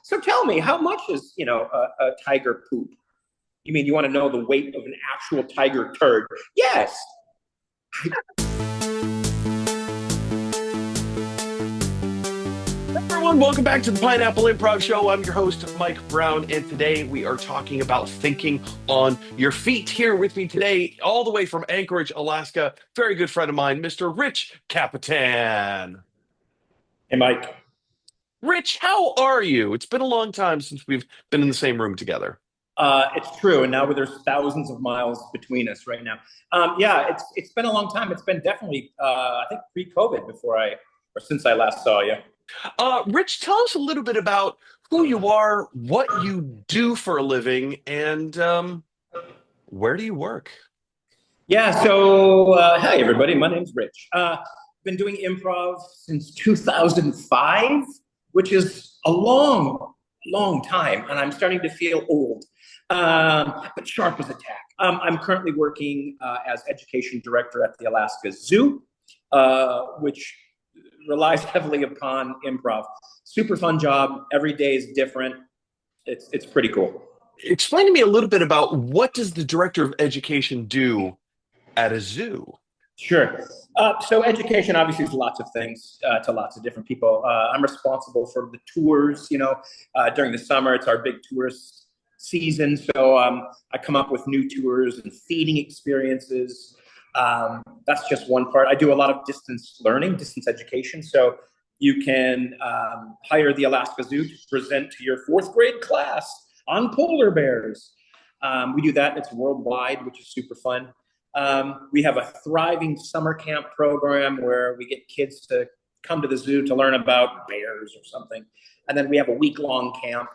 So tell me, how much is, a tiger poop? You mean you want to know the weight of an actual tiger turd? Yes. Everyone, welcome back to the Pineapple Improv Show. I'm your host, Mike Brown, and today we are talking about thinking on your feet. Here with me today, all the way from Anchorage, Alaska, very good friend of mine, Mr. Rich Capitan. Hey, Mike. Rich, how are you? It's been a long time since we've been in the same room together. It's true, and now there's thousands of miles between us right now. Yeah, it's been a long time. It's been definitely, I think, pre-COVID or since I last saw you. Rich, tell us a little bit about who you are, what you do for a living, and where do you work? Yeah, so hi everybody, my name's Rich. Been doing improv since 2005, which is a long, long time, and I'm starting to feel old, but sharp as a tack. I'm currently working as education director at the Alaska Zoo, which relies heavily upon improv. Super fun job. Every day is different. It's pretty cool. Explain to me a little bit about what does the director of education do at a zoo? Sure. So education obviously is lots of things to lots of different people. I'm responsible for the tours. During the summer, it's our big tourist season. So I come up with new tours and feeding experiences. That's just one part. I do a lot of distance learning, distance education. So you can hire the Alaska Zoo to present to your fourth grade class on polar bears. We do that. It's worldwide, which is super fun. We have a thriving summer camp program where we get kids to come to the zoo to learn about bears or something. And then we have a week-long camp.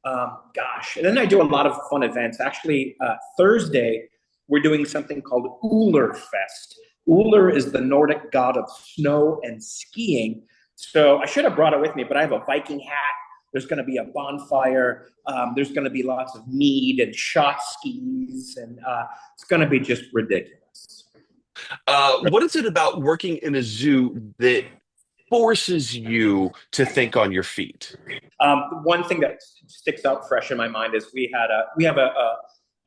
And then I do a lot of fun events. Actually, Thursday, we're doing something called Uller Fest. Uller is the Nordic god of snow and skiing. So I should have brought it with me, but I have a Viking hat. There's going to be a bonfire. There's going to be lots of mead and shot skis, and it's going to be just ridiculous. What is it about working in a zoo that forces you to think on your feet? One thing that sticks out fresh in my mind is we have a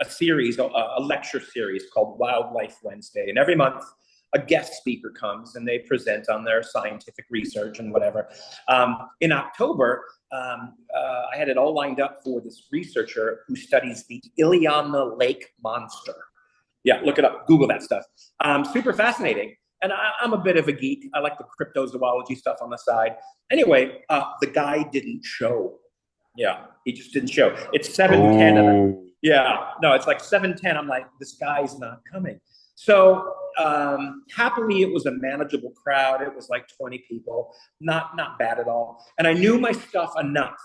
series, a lecture series called Wildlife Wednesday, and every month a guest speaker comes and they present on their scientific research and whatever. In October, I had it all lined up for this researcher who studies the Iliamna Lake monster. Yeah, look it up, Google that stuff. Super fascinating. And I'm a bit of a geek. I like the cryptozoology stuff on the side. Anyway, the guy didn't show. Yeah, he just didn't show. It's 7:10. Oh. Yeah, no, it's like 7:10. I'm like, this guy's not coming. So happily, it was a manageable crowd. It was like 20 people, not bad at all. And I knew my stuff enough.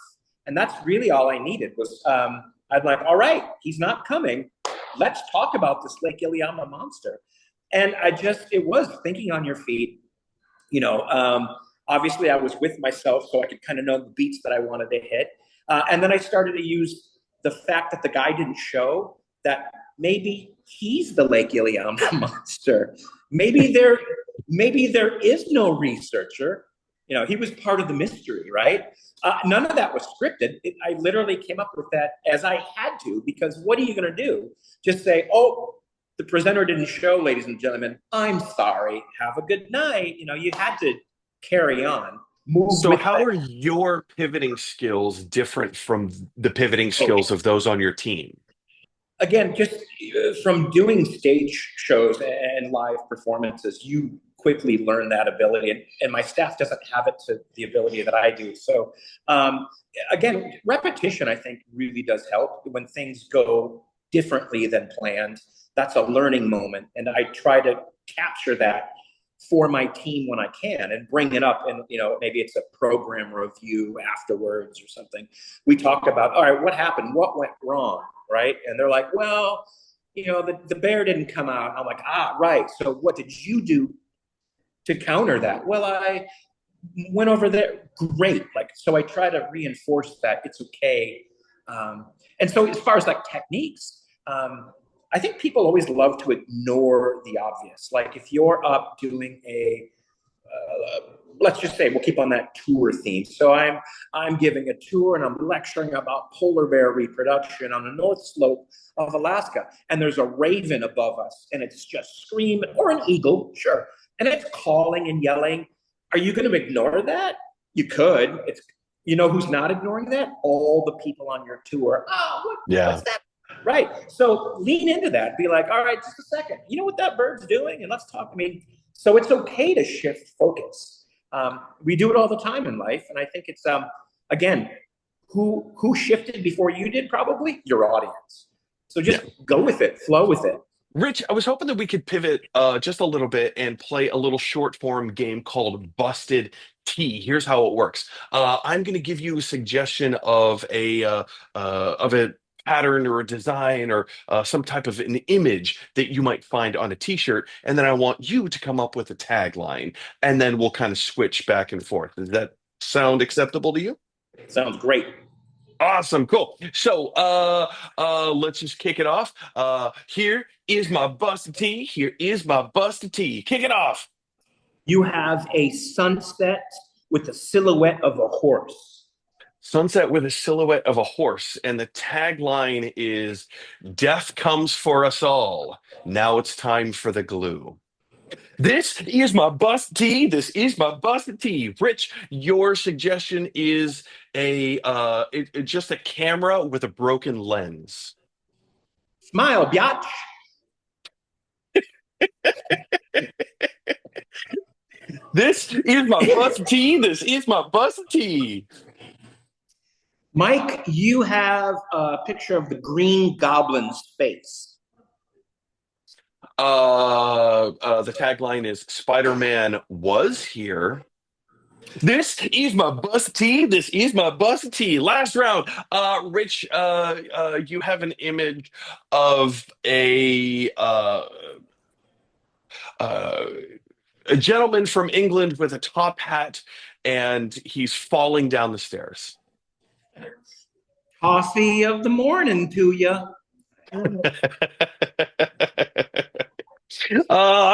And that's really all I needed was, I'd like, all right, he's not coming. Let's talk about this Lake Iliamna monster. And it was thinking on your feet. Obviously I was with myself so I could kind of know the beats that I wanted to hit. And then I started to use the fact that the guy didn't show, that maybe he's the Lake Iliamna monster. Maybe there is no researcher. He was part of the mystery, right? None of that was scripted. I literally came up with that as I had to, because what are you going to do? Just say, oh, the presenter didn't show, ladies and gentlemen. I'm sorry. Have a good night. You had to carry on. So how are your pivoting skills different from the pivoting skills of those on your team? Again, just from doing stage shows and live performances, you quickly learn that ability. And my staff doesn't have it to the ability that I do. So again, repetition, I think, really does help when things go differently than planned. That's a learning moment. And I try to capture that for my team when I can and bring it up. And, maybe it's a program review afterwards or something. We talk about, all right, what happened? What went wrong? Right. And they're like, well, the bear didn't come out. I'm like, right. So what did you do to counter that? Well, I went over there. Great. So I try to reinforce that it's okay. And so as far as techniques, I think people always love to ignore the obvious. Like if you're up doing a let's just say we'll keep on that tour theme. So I'm giving a tour and I'm lecturing about polar bear reproduction on the North Slope of Alaska, and there's a raven above us, and it's just screaming, or an eagle, sure, and it's calling and yelling. Are you going to ignore that? You could. It's who's not ignoring that? All the people on your tour. Oh, what's that? Right. So lean into that. Be like, all right, just a second. You know what that bird's doing? And let's talk. I mean, so it's okay to shift focus. We do it all the time in life, and I think it's again, who shifted before you did? Probably your audience. So just go with it, flow with it. Rich, I was hoping that we could pivot just a little bit and play a little short form game called Busted Tea. Here's how it works. I'm going to give you a suggestion of a pattern or a design or some type of an image that you might find on a t-shirt, and then I want you to come up with a tagline, and then we'll kind of switch back and forth. Does that sound acceptable to you? Sounds great. Awesome, cool. So let's just kick it off. Here is my busted tea. Here is my busted tea. Kick it off. You have a sunset with the silhouette of a horse. Sunset with a silhouette of a horse, and the tagline is "Death comes for us all. Now it's time for the glue." This is my busted tea. This is my busted tea. Rich, your suggestion is just a camera with a broken lens. Smile, biatch. This is my busted tea. This is my busted tea. Mike, you have a picture of the Green Goblin's face. The tagline is "Spider-Man was here." This is my busted tea. This is my busted tea. Last round. Rich, you have an image of a gentleman from England with a top hat, and he's falling down the stairs. Coffee of the morning to you.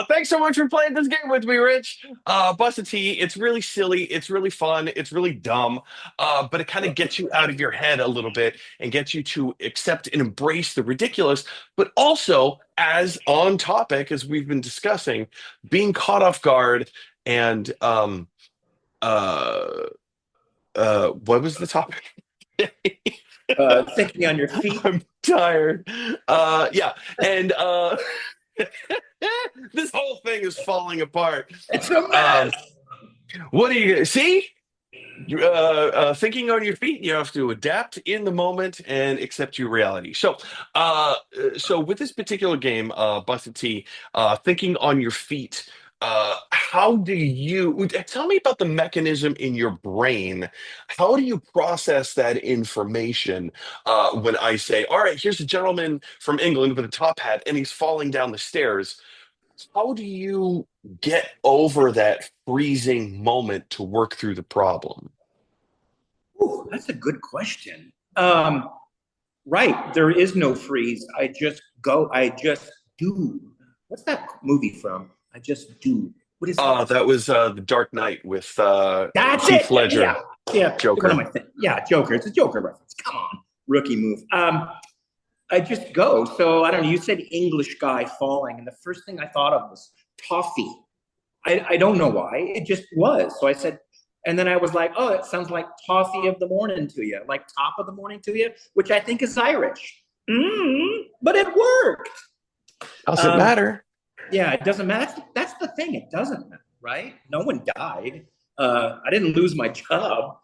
Thanks so much for playing this game with me, Rich. Busted Tea, it's really silly, it's really fun, it's really dumb, but it kind of gets you out of your head a little bit and gets you to accept and embrace the ridiculous, but also, as on topic, as we've been discussing, being caught off guard and what was the topic? Thinking on your feet. I'm tired. Yeah, and this whole thing is falling apart. It's a mess. What do you see? Thinking on your feet, you have to adapt in the moment and accept your reality. So with this particular game, Busted Tea, thinking on your feet. How do you tell me about the mechanism in your brain? How do you process that information when I say, all right, here's a gentleman from England with a top hat and he's falling down the stairs? How do you get over that freezing moment to work through the problem? Ooh, that's a good question. Right, there is no freeze. I just go. I just do. What's that movie from? I just do. What is that? That was The Dark Knight with That's Heath it. Ledger. Yeah. Joker. Yeah, Joker. It's a Joker reference. Come on, rookie move. I just go. So I don't know. You said English guy falling, and the first thing I thought of was toffee. I don't know why. It just was. So I said, and then I was like, oh, it sounds like toffee of the morning to you, like top of the morning to you, which I think is Irish. But it worked. Doesn't matter. Yeah, it doesn't matter. That's the thing. It doesn't matter, right? No one died. I didn't lose my job.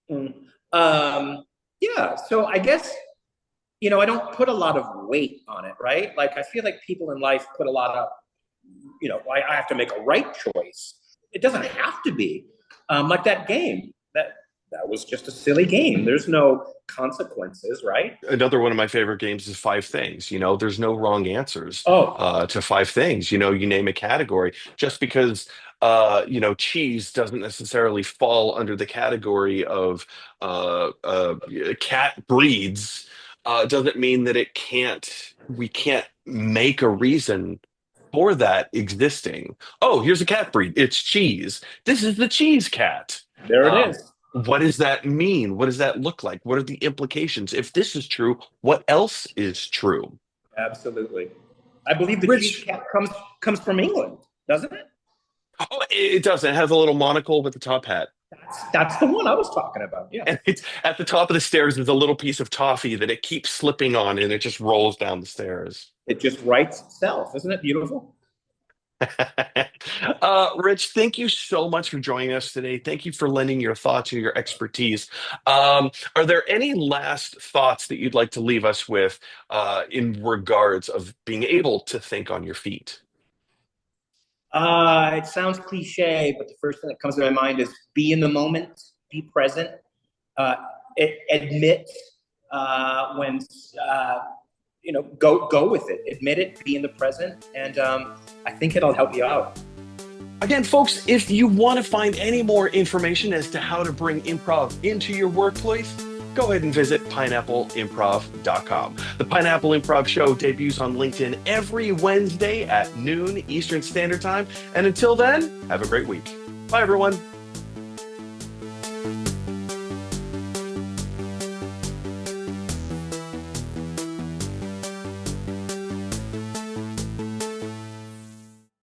Yeah, so I guess, I don't put a lot of weight on it, right? Like, I feel like people in life put a lot of, I have to make a right choice. It doesn't have to be. Like that game. That was just a silly game. There's no consequences, right? Another one of my favorite games is Five Things. There's no wrong answers to five things. You name a category. Just because cheese doesn't necessarily fall under the category of cat breeds, doesn't mean that we can't make a reason for that existing. Oh, here's a cat breed. It's cheese. This is the cheese cat. There it Um, is. what does that mean? What does that look like? What are the implications? If this is true, what else is true? Absolutely. I believe the cheese Rich, cat comes from England, doesn't it? oh, it does. It has a little monocle with the top hat. That's the one I was talking about. Yeah. And it's at the top of the stairs, there's a little piece of toffee that it keeps slipping on and it just rolls down the stairs. It just writes itself. Isn't it beautiful? Rich, thank you so much for joining us today. Thank you for lending your thoughts and your expertise. Are there any last thoughts that you'd like to leave us with in regards of being able to think on your feet? It sounds cliche, but the first thing that comes to my mind is be in the moment, be present, uh, admit when go with it, admit it, be in the present, and I think it'll help you out. Again, folks, if you want to find any more information as to how to bring improv into your workplace, go ahead and visit pineappleimprov.com. The Pineapple Improv Show debuts on LinkedIn every Wednesday at noon Eastern Standard Time. And until then, have a great week. Bye, everyone.